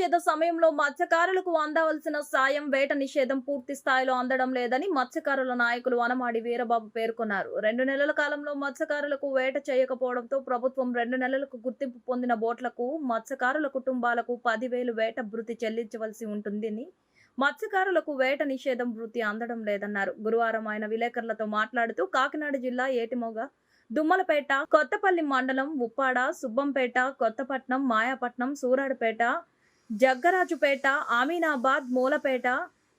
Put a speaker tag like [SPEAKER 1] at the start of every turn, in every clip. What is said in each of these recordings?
[SPEAKER 1] నిషేధ సమయంలో మత్స్యకారులకు అందవలసిన సాయం వేట నిషేధం పూర్తి స్థాయిలో అందడం లేదని మత్స్యకారుల నాయకులు వనమాడి వీరబాబు పేర్కొన్నారు. 2 నెలల కాలంలో మత్స్యకారులకు వేట చేయకపోవడంతో ప్రభుత్వం 2 నెలలకు గుర్తింపు పొందిన బోట్లకు మత్స్యకారుల కుటుంబాలకు 10,000 వేట భృతి చెల్లించవలసి ఉంటుందని, మత్స్యకారులకు వేట నిషేధం భృతి అందడం లేదన్నారు. గురువారం ఆయన విలేకరులతో మాట్లాడుతూ కాకినాడ జిల్లా ఏటిమోగ, దుమ్మలపేట, కొత్తపల్లి మండలం ఉప్పాడ, సుబ్బంపేట, కొత్తపట్నం, మాయాపట్నం, సూరాడుపేట, జగ్గరాజుపేట, ఆమీనాబాద్, మూలపేట,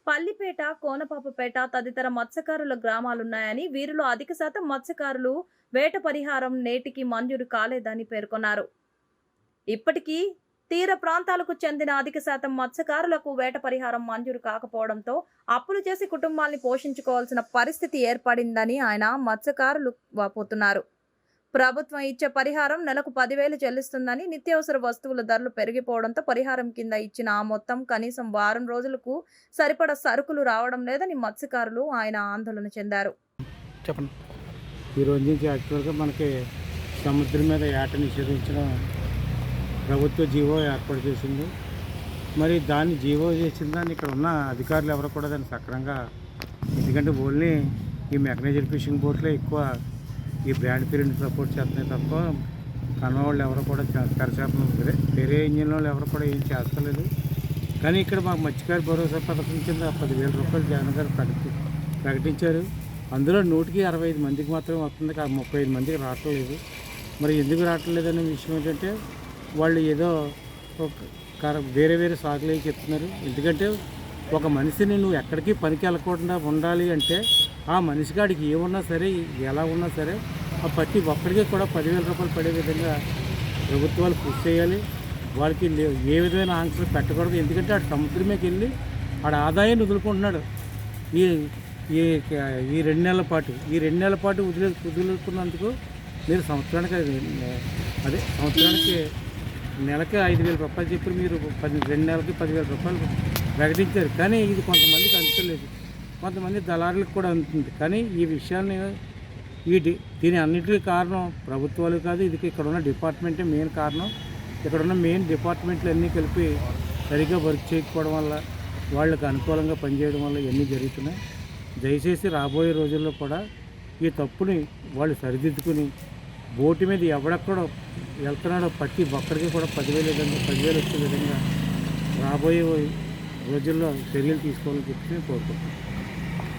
[SPEAKER 1] పల్లిపేట, కోనపాపపేట తదితర మత్స్యకారుల గ్రామాలున్నాయని, వీరిలో అధిక శాతం మత్స్యకారులు వేట పరిహారం నేటికి మంజూరు కాలేదని పేర్కొన్నారు. ఇప్పటికీ తీర ప్రాంతాలకు చెందిన అధిక శాతం మత్స్యకారులకు వేట పరిహారం మంజూరు కాకపోవడంతో అప్పులు చేసి కుటుంబాల్ని పోషించుకోవాల్సిన పరిస్థితి ఏర్పడిందని ఆయన మత్స్యకారులు వాపోతున్నారు. ప్రభుత్వం ఇచ్చే పరిహారం నెలకు 10,000 చెల్లిస్తుందని, నిత్యావసర వస్తువుల ధరలు పెరిగిపోవడంతో పరిహారం కింద ఇచ్చిన ఆ మొత్తం కనీసం వారం రోజులకు సరిపడా సరుకులు రావడం లేదని మత్స్యకారులు ఆయన ఆందోళన చెందారు.
[SPEAKER 2] చెప్పండి. ఈ రోజు నుంచి యాక్చువల్గా మనకి సముద్రం మీద ఏట నిషేధించడం ప్రభుత్వ జీవో ఏర్పాటు చేసింది. మరి దాన్ని జీవో చేసిన దాన్ని ఇక్కడ ఉన్న అధికారులు ఎవరు కూడా దాన్ని సక్రమంగా, ఎందుకంటే ఓన్లీ ఈ మెకనైజ్డ్ ఫిషింగ్ బోట్లే ఎక్కువ ఈ బ్రాండ్ పీరియడ్ సపోర్ట్ చేస్తున్నాయి తప్ప కన్వ వాళ్ళు ఎవరు కూడా తెరచేపలు వేరే ఇంజిన్ వాళ్ళు ఎవరు కూడా ఏం చేస్తలేదు. కానీ ఇక్కడ మాకు మత్స్యకార భరోసా పథకం కింద 10,000 రూపాయలు జగన్ గారు ప్రకటించారు. అందులో 165 మందికి మాత్రమే వస్తుంది, 35 మందికి రావట్లేదు. మరి ఎందుకు రావట్లేదనే విషయం ఏంటంటే వాళ్ళు ఏదో వేరే వేరే సాకులు చెప్తున్నారు. ఎందుకంటే ఒక మనిషిని నువ్వు ఎక్కడికి పనికి వెళ్ళకుండా ఉండాలి అంటే ఆ మనిషి కాడికి ఏమున్నా సరే, ఎలా ఉన్నా సరే ఆ ప్రతి ఒక్కడికి కూడా 10,000 రూపాయలు పడే విధంగా ప్రభుత్వాలు కృషి చేయాలి. వాళ్ళకి ఏ విధమైన ఆంక్షలు పెట్టకూడదు. ఎందుకంటే ఆడు సముద్రమేకి వెళ్ళి ఆడ ఆదాయాన్ని వదులుకుంటున్నాడు. ఈ ఈ ఈ 2 నెలల పాటు వదులుకున్నందుకు మీరు సంవత్సరానికి నెలకి 5,000 రూపాయలు చెప్పి మీరు 2 నెలలకి 10,000 రూపాయలు ప్రకటించారు. కానీ ఇది కొంతమందికి అందుతలేదు, కొంతమంది దళారులకు కూడా అందుతుంది. కానీ ఈ విషయాన్ని దీని అన్నిటికీ కారణం ప్రభుత్వాలు కాదు, ఇది ఇక్కడ ఉన్న డిపార్ట్మెంటే మెయిన్ కారణం. ఇక్కడ ఉన్న మెయిన్ డిపార్ట్మెంట్లు అన్నీ కలిపి సరిగ్గా వర్క్ చేయకపోవడం వల్ల, వాళ్ళకి అనుకూలంగా పనిచేయడం వల్ల ఇవన్నీ జరుగుతున్నాయి. దయచేసి రాబోయే రోజుల్లో కూడా ఈ తప్పుని వాళ్ళు సరిదిద్దుకుని బోటు మీద ఎవడెక్కడ వెళ్తున్నాడో ప్రతి ఒక్కరికి కూడా 10,000 వచ్చే విధంగా రాబోయే రోజుల్లో చర్యలు తీసుకోవాలని చెప్పి కోరుకుంటున్నాను.